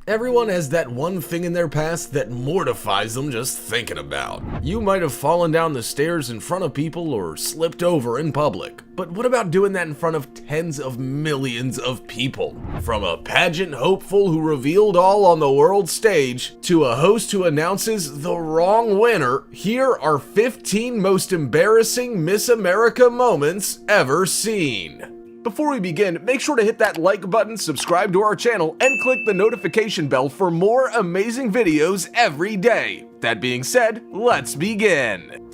Everyone has that one thing in their past that mortifies them just thinking about. You might have fallen down the stairs in front of people or slipped over in public. But what about doing that in front of tens of millions of people? From a pageant hopeful who revealed all on the world stage to a host who announces the wrong winner, here are 15 most embarrassing Miss America moments ever seen. Before we begin, make sure to hit that like button, subscribe to our channel, and click the notification bell for more amazing videos every day. That being said, let's begin.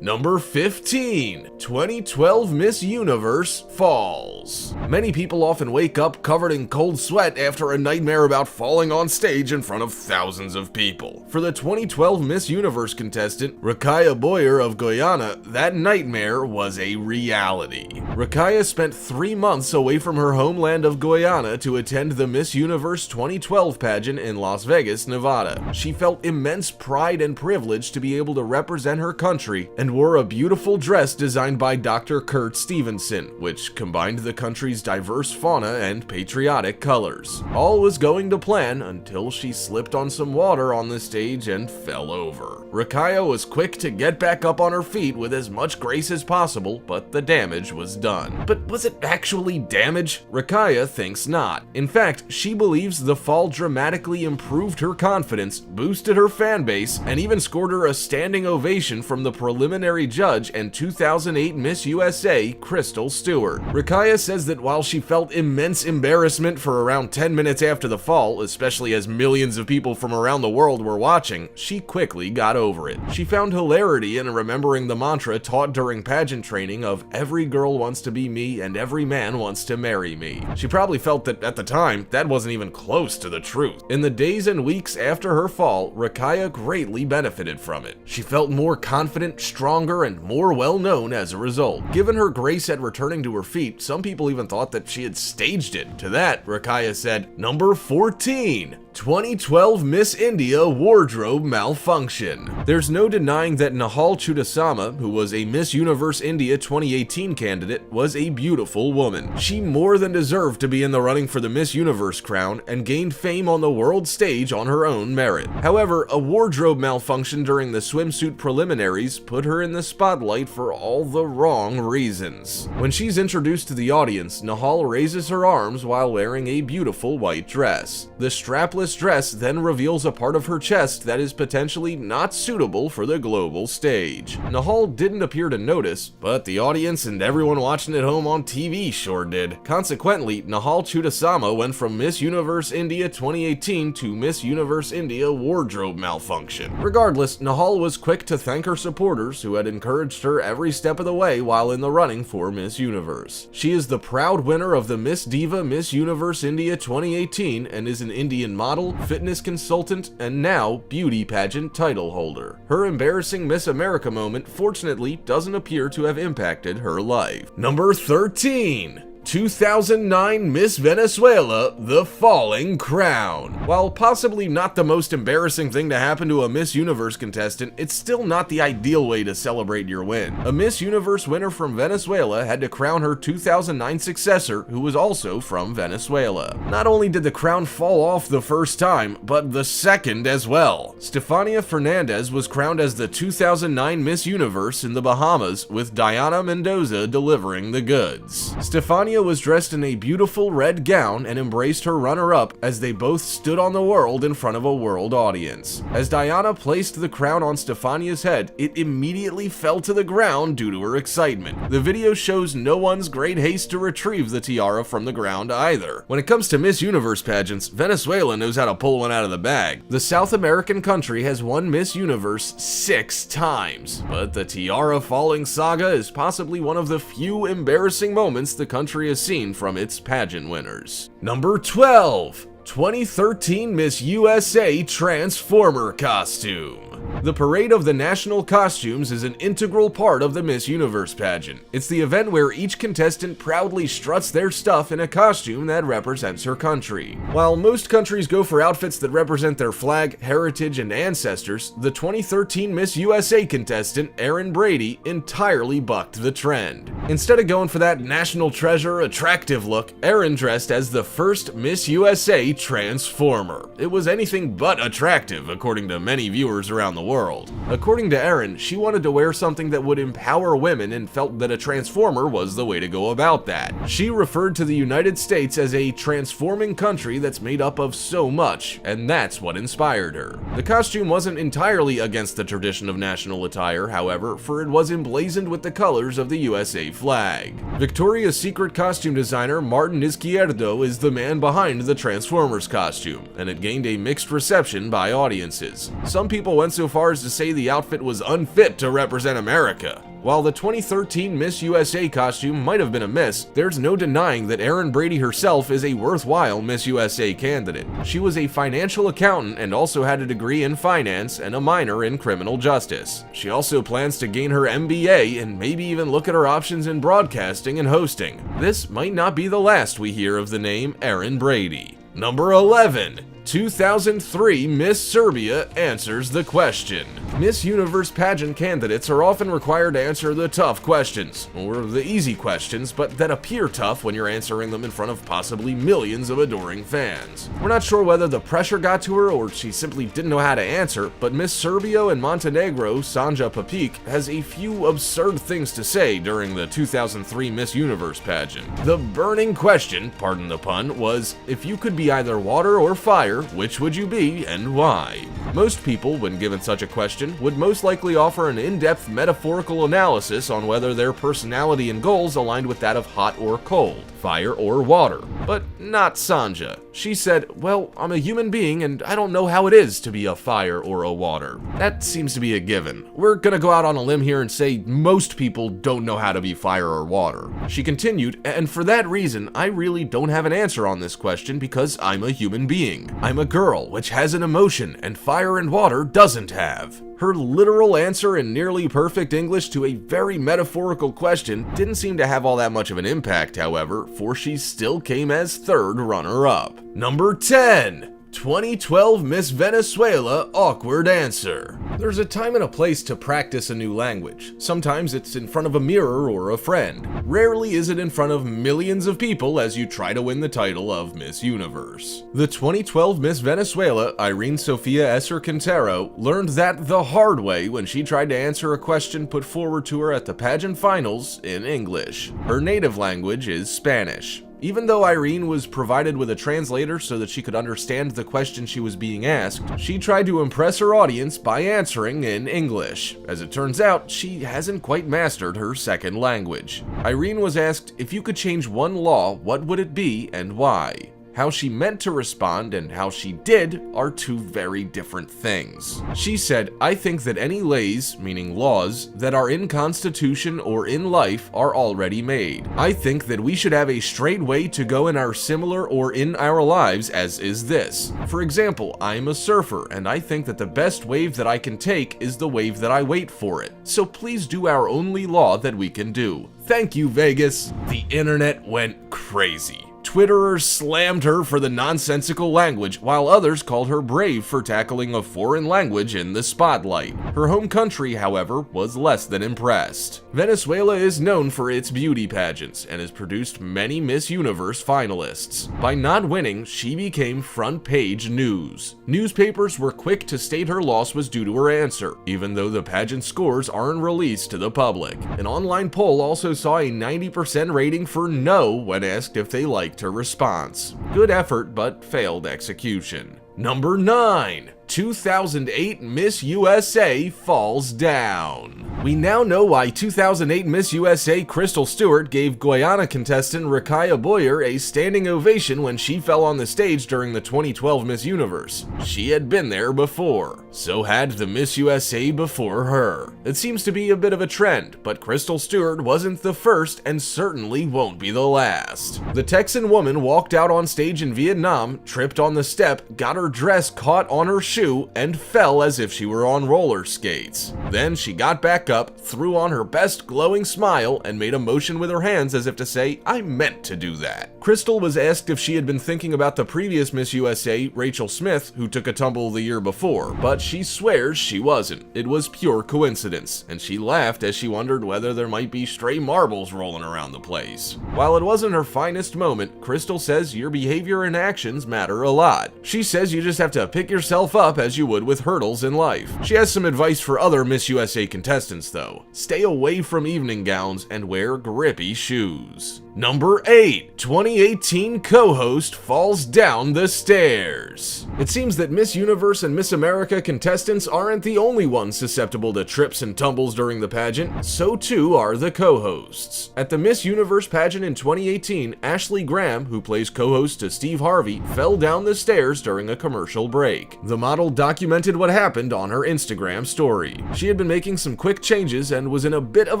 Number 15, 2012 Miss Universe falls. Many people often wake up covered in cold sweat after a nightmare about falling on stage in front of thousands of people. For the 2012 Miss Universe contestant, Rakaya Boyer of Guyana, that nightmare was a reality. Rakaya spent 3 months away from her homeland of Guyana to attend the Miss Universe 2012 pageant in Las Vegas, Nevada. She felt immense pride and privilege to be able to represent her country and wore a beautiful dress designed by Dr. Kurt Stevenson, which combined the country's diverse fauna and patriotic colors. All was going to plan until she slipped on some water on the stage and fell over. Rakaya was quick to get back up on her feet with as much grace as possible, but the damage was done. But was it actually damage? Rakaya thinks not. In fact, she believes the fall dramatically improved her confidence, boosted her fan base, and even scored her a standing ovation from the preliminary judge and 2008 Miss USA, Crystal Stewart. Rakaya says that while she felt immense embarrassment for around 10 minutes after the fall, especially as millions of people from around the world were watching, she quickly got over it. She found hilarity in remembering the mantra taught during pageant training of "every girl wants to be me and every man wants to marry me." She probably felt that at the time, that wasn't even close to the truth. In the days and weeks after her fall, Rakaya greatly benefited from it. She felt more confident, stronger, and more well-known as a result. Given her grace at returning to her feet, some people even thought that she had staged it. To that, Rakaya said, Number 14. 2012 Miss India wardrobe malfunction. There's no denying that Nihal Chudasama, who was a Miss Universe India 2018 candidate, was a beautiful woman. She more than deserved to be in the running for the Miss Universe crown and gained fame on the world stage on her own merit. However, a wardrobe malfunction during the swimsuit preliminaries put her in the spotlight for all the wrong reasons. When she's introduced to the audience, Nihal raises her arms while wearing a beautiful white dress. The strapless dress then reveals a part of her chest that is potentially not suitable for the global stage. Nihal didn't appear to notice, but the audience and everyone watching at home on TV sure did. Consequently, Nihal Chudasama went from Miss Universe India 2018 to Miss Universe India wardrobe malfunction. Regardless, Nihal was quick to thank her supporters who had encouraged her every step of the way while in the running for Miss Universe. She is the proud winner of the Miss Diva Miss Universe India 2018 and is an Indian model, fitness consultant, and now beauty pageant title holder. Her embarrassing Miss America moment fortunately doesn't appear to have impacted her life. Number 13. 2009 Miss Venezuela, the falling crown. While possibly not the most embarrassing thing to happen to a Miss Universe contestant, it's still not the ideal way to celebrate your win. A Miss Universe winner from Venezuela had to crown her 2009 successor, who was also from Venezuela. Not only did the crown fall off the first time, but the second as well. Stefania Fernandez was crowned as the 2009 Miss Universe in the Bahamas, with Diana Mendoza delivering the goods. Stefania was dressed in a beautiful red gown and embraced her runner-up as they both stood on the world in front of a world audience. As Diana placed the crown on Stefania's head, it immediately fell to the ground due to her excitement. The video shows no one's great haste to retrieve the tiara from the ground either. When it comes to Miss Universe pageants, Venezuela knows how to pull one out of the bag. The South American country has won Miss Universe 6 times, but the tiara falling saga is possibly one of the few embarrassing moments the country has seen from its pageant winners. Number 12. 2013 Miss USA Transformer costume. The Parade of the National Costumes is an integral part of the Miss Universe pageant. It's the event where each contestant proudly struts their stuff in a costume that represents her country. While most countries go for outfits that represent their flag, heritage, and ancestors, the 2013 Miss USA contestant, Erin Brady, entirely bucked the trend. Instead of going for that national treasure, attractive look, Erin dressed as the first Miss USA Transformer. It was anything but attractive, according to many viewers around the world. According to Erin, she wanted to wear something that would empower women and felt that a Transformer was the way to go about that. She referred to the United States as a transforming country that's made up of so much, and that's what inspired her. The costume wasn't entirely against the tradition of national attire, however, for it was emblazoned with the colors of the USA flag. Victoria's Secret costume designer Martin Izquierdo is the man behind the Transformers costume, and it gained a mixed reception by audiences. Some people went so far as to say the outfit was unfit to represent America. While the 2013 Miss USA costume might have been a miss, there's no denying that Erin Brady herself is a worthwhile Miss USA candidate. She was a financial accountant and also had a degree in finance and a minor in criminal justice. She also plans to gain her MBA and maybe even look at her options in broadcasting and hosting. This might not be the last we hear of the name Erin Brady. Number 11. 2003 Miss Serbia answers the question. Miss Universe pageant candidates are often required to answer the tough questions, or the easy questions, but that appear tough when you're answering them in front of possibly millions of adoring fans. We're not sure whether the pressure got to her or she simply didn't know how to answer, but Miss Serbia and Montenegro, Sanja Papic, has a few absurd things to say during the 2003 Miss Universe pageant. The burning question, pardon the pun, was, if you could be either water or fire, which would you be and why? Most people, when given such a question, would most likely offer an in-depth metaphorical analysis on whether their personality and goals aligned with that of hot or cold, fire or water. But not Sanja. She said, well, I'm a human being and I don't know how it is to be a fire or a water. That seems to be a given. We're gonna go out on a limb here and say most people don't know how to be fire or water. She continued, and for that reason, I really don't have an answer on this question because I'm a human being. I'm a girl, which has an emotion, and fire and water doesn't have. Her literal answer in nearly perfect English to a very metaphorical question didn't seem to have all that much of an impact, however, for she still came as third runner-up. Number 10. 2012 Miss Venezuela awkward answer. There's a time and a place to practice a new language. Sometimes it's in front of a mirror or a friend. Rarely is it in front of millions of people as you try to win the title of Miss Universe. The 2012 Miss Venezuela, Irene Sofia Esser Quintero, learned that the hard way when she tried to answer a question put forward to her at the pageant finals in English. Her native language is Spanish. Even though Irene was provided with a translator so that she could understand the question she was being asked, she tried to impress her audience by answering in English. As it turns out, she hasn't quite mastered her second language. Irene was asked, if you could change one law, what would it be and why? How she meant to respond and how she did are two very different things. She said, I think that any lays, meaning laws, that are in Constitution or in life are already made. I think that we should have a straight way to go in our similar or in our lives as is this. For example, I'm a surfer and I think that the best wave that I can take is the wave that I wait for it. So please do our only law that we can do. Thank you, Vegas. The internet went crazy. Twitterers slammed her for the nonsensical language, while others called her brave for tackling a foreign language in the spotlight. Her home country, however, was less than impressed. Venezuela is known for its beauty pageants and has produced many Miss Universe finalists. By not winning, she became front page news. Newspapers were quick to state her loss was due to her answer, even though the pageant scores aren't released to the public. An online poll also saw a 90% rating for no when asked if they liked her response. Good effort, but failed execution. Number 9. 2008 Miss USA falls down. We now know why 2008 Miss USA Crystal Stewart gave Guyana contestant Rakaya Boyer a standing ovation when she fell on the stage during the 2012 Miss Universe. She had been there before. So had the Miss USA before her. It seems to be a bit of a trend, but Crystal Stewart wasn't the first and certainly won't be the last. The Texan woman walked out on stage in Vietnam, tripped on the step, got her dress caught on her shoe, and fell as if she were on roller skates. Then she got back up, threw on her best glowing smile, and made a motion with her hands as if to say, "I meant to do that." Crystal was asked if she had been thinking about the previous Miss USA, Rachel Smith, who took a tumble the year before, but she swears she wasn't. It was pure coincidence, and she laughed as she wondered whether there might be stray marbles rolling around the place. While it wasn't her finest moment, Crystal says your behavior and actions matter a lot. She says you just have to pick yourself up as you would with hurdles in life. She has some advice for other Miss USA contestants though. Stay away from evening gowns and wear grippy shoes. Number 8. 2018 co-host falls down the stairs. It seems that Miss Universe and Miss America contestants aren't the only ones susceptible to trips and tumbles during the pageant, so too are the co-hosts. At the Miss Universe pageant in 2018, Ashley Graham, who plays co-host to Steve Harvey, fell down the stairs during a commercial break. The model documented what happened on her Instagram story. She had been making some quick changes and was in a bit of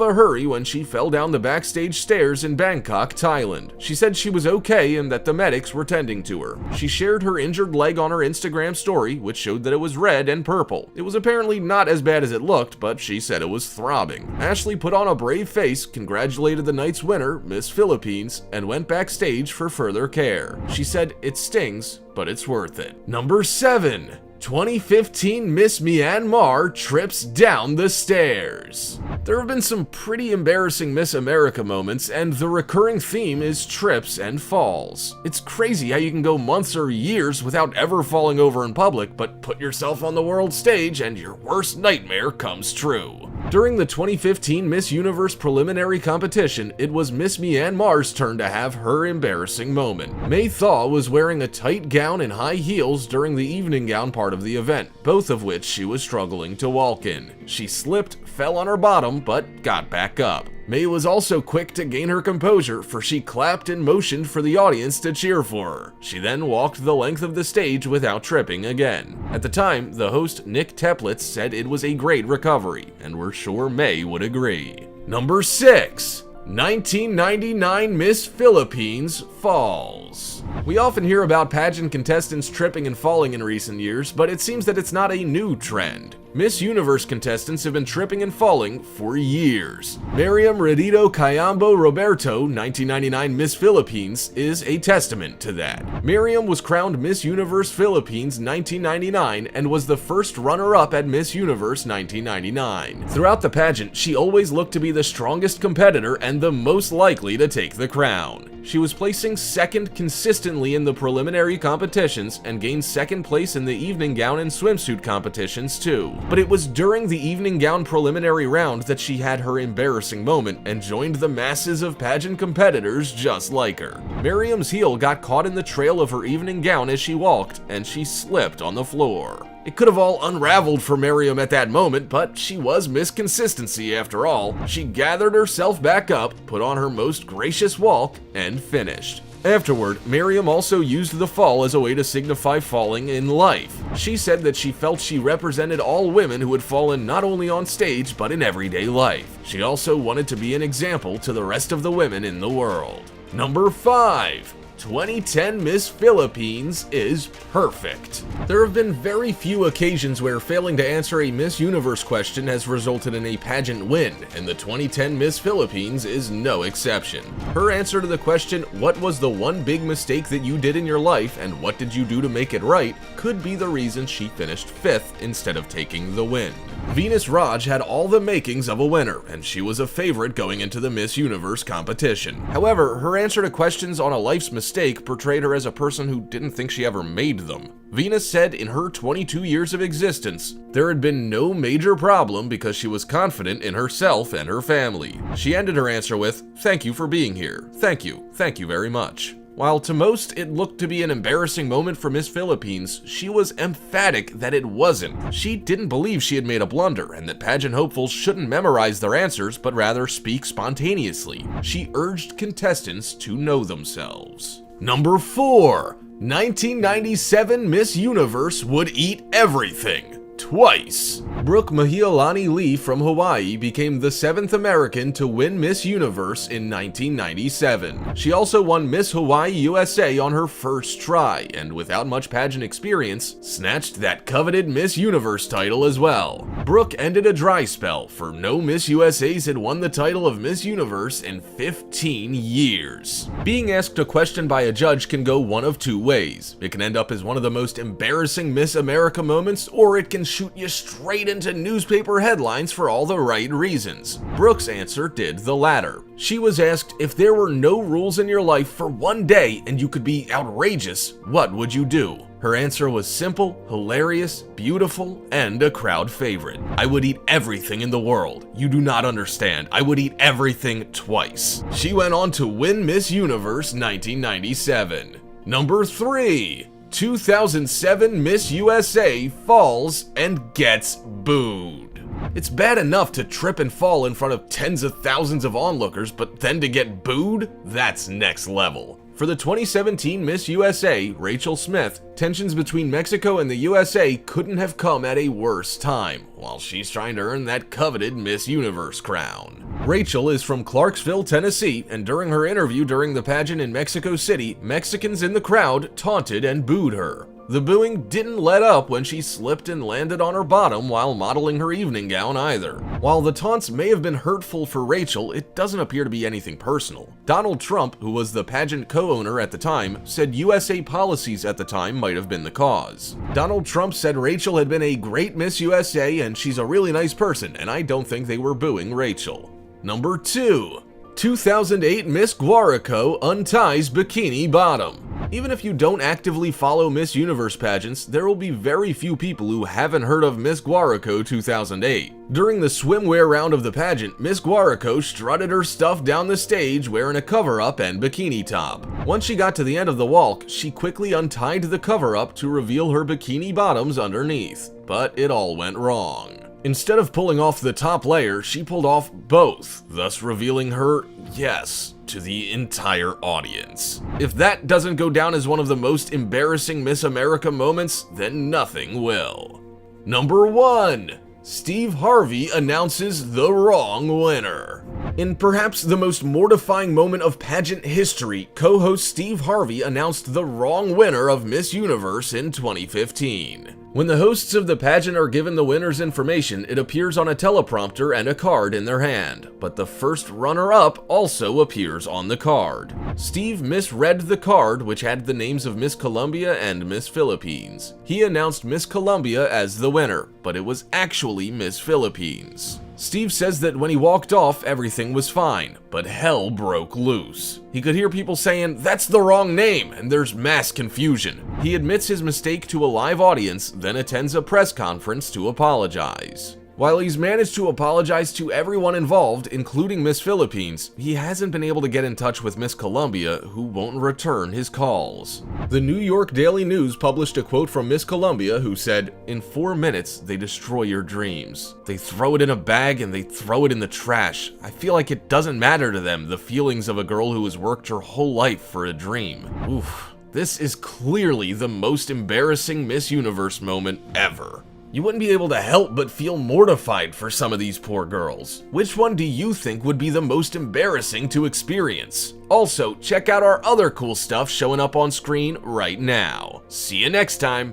a hurry when she fell down the backstage stairs in Bangkok, Thailand. She said she was okay and that the medics were tending to her. She shared her injured leg on her Instagram story, which showed that it was red and purple. It was apparently not as bad as it looked, but she said it was throbbing. Ashley put on a brave face, congratulated the night's winner, Miss Philippines, and went backstage for further care. She said, "It stings, but it's worth it." Number 7. 2015 Miss Myanmar trips down the stairs. There have been some pretty embarrassing Miss America moments, and the recurring theme is trips and falls. It's crazy how you can go months or years without ever falling over in public, but put yourself on the world stage and your worst nightmare comes true. During the 2015 Miss Universe preliminary competition, it was Miss Myanmar's turn to have her embarrassing moment. May Thaw was wearing a tight gown and high heels during the evening gown part of the event, both of which she was struggling to walk in. She slipped, fell on her bottom, but got back up. May was also quick to gain her composure, for she clapped and motioned for the audience to cheer for her. She then walked the length of the stage without tripping again. At the time, the host Nick Teplitz said it was a great recovery, and we're sure May would agree. Number 6. 1999 Miss Philippines falls. We often hear about pageant contestants tripping and falling in recent years, but it seems that it's not a new trend. Miss Universe contestants have been tripping and falling for years. Miriam Redito Cayambo Roberto, 1999 Miss Philippines, is a testament to that. Miriam was crowned Miss Universe Philippines 1999 and was the first runner-up at Miss Universe 1999. Throughout the pageant, she always looked to be the strongest competitor and the most likely to take the crown. She was placing second consistently in the preliminary competitions and gained second place in the evening gown and swimsuit competitions too. But it was during the evening gown preliminary round that she had her embarrassing moment and joined the masses of pageant competitors just like her. Miriam's heel got caught in the trail of her evening gown as she walked, and she slipped on the floor. It could have all unraveled for Miriam at that moment, but she was Miss Consistency after all. She gathered herself back up, put on her most gracious walk, and finished. Afterward, Miriam also used the fall as a way to signify falling in life. She said that she felt she represented all women who had fallen not only on stage, but in everyday life. She also wanted to be an example to the rest of the women in the world. Number 5. 2010 Miss Philippines is perfect. There have been very few occasions where failing to answer a Miss Universe question has resulted in a pageant win, and the 2010 Miss Philippines is no exception. Her answer to the question, "What was the one big mistake that you did in your life and what did you do to make it right?" could be the reason she finished 5th instead of taking the win. Venus Raj had all the makings of a winner, and she was a favorite going into the Miss Universe competition. However, her answer to questions on a life's mistake portrayed her as a person who didn't think she ever made them. Venus said in her 22 years of existence, there had been no major problem because she was confident in herself and her family. She ended her answer with, "Thank you for being here. Thank you very much." While to most it looked to be an embarrassing moment for Miss Philippines, she was emphatic that it wasn't. She didn't believe she had made a blunder and that pageant hopefuls shouldn't memorize their answers but rather speak spontaneously. She urged contestants to know themselves. Number 4. 1997 Miss Universe would eat everything. Twice. Brooke Mahialani Lee from Hawaii became the 7th American to win Miss Universe in 1997. She also won Miss Hawaii USA on her first try, and without much pageant experience, snatched that coveted Miss Universe title as well. Brooke ended a dry spell, for no Miss USAs had won the title of Miss Universe in 15 years. Being asked a question by a judge can go one of two ways. It can end up as one of the most embarrassing Miss America moments, or it can shoot you straight into newspaper headlines for all the right reasons. Brooke's answer did the latter. She was asked, if there were no rules in your life for one day and you could be outrageous, what would you do? Her answer was simple, hilarious, beautiful, and a crowd favorite. I would eat everything in the world. You do not understand. I would eat everything twice. She went on to win Miss Universe 1997. Number 3. 2007 Miss USA falls and gets booed. It's bad enough to trip and fall in front of tens of thousands of onlookers, but then to get booed? That's next level. For the 2017 Miss USA, Rachel Smith, tensions between Mexico and the USA couldn't have come at a worse time, while she's trying to earn that coveted Miss Universe crown. Rachel is from Clarksville, Tennessee, and during her interview during the pageant in Mexico City, Mexicans in the crowd taunted and booed her. The booing didn't let up when she slipped and landed on her bottom while modeling her evening gown either. While the taunts may have been hurtful for Rachel, it doesn't appear to be anything personal. Donald Trump, who was the pageant co-owner at the time, said USA policies at the time might have been the cause. Donald Trump said Rachel had been a great Miss USA and she's a really nice person, and I don't think they were booing Rachel. Number 2. 2008 Miss Guarico unties bikini bottom. Even if you don't actively follow Miss Universe pageants, there will be very few people who haven't heard of Miss Guarico 2008. During the swimwear round of the pageant, Miss Guarico strutted her stuff down the stage wearing a cover-up and bikini top. Once she got to the end of the walk, she quickly untied the cover-up to reveal her bikini bottoms underneath, but it all went wrong. Instead of pulling off the top layer, she pulled off both, thus revealing her yes to the entire audience. If that doesn't go down as one of the most embarrassing Miss America moments, then nothing will. Number 1. Steve Harvey announces the wrong winner. In perhaps the most mortifying moment of pageant history, co-host Steve Harvey announced the wrong winner of Miss Universe in 2015. When the hosts of the pageant are given the winner's information, it appears on a teleprompter and a card in their hand, but the first runner-up also appears on the card. Steve misread the card, which had the names of Miss Colombia and Miss Philippines. He announced Miss Colombia as the winner, but it was actually Miss Philippines. Steve says that when he walked off, everything was fine, but hell broke loose. He could hear people saying, "That's the wrong name," and there's mass confusion. He admits his mistake to a live audience, then attends a press conference to apologize. While he's managed to apologize to everyone involved, including Miss Philippines, he hasn't been able to get in touch with Miss Colombia, who won't return his calls. The New York Daily News published a quote from Miss Colombia, who said, "In 4 minutes, they destroy your dreams. They throw it in a bag and they throw it in the trash. I feel like it doesn't matter to them, the feelings of a girl who has worked her whole life for a dream." Oof. This is clearly the most embarrassing Miss Universe moment ever. You wouldn't be able to help but feel mortified for some of these poor girls. Which one do you think would be the most embarrassing to experience? Also, check out our other cool stuff showing up on screen right now. See you next time!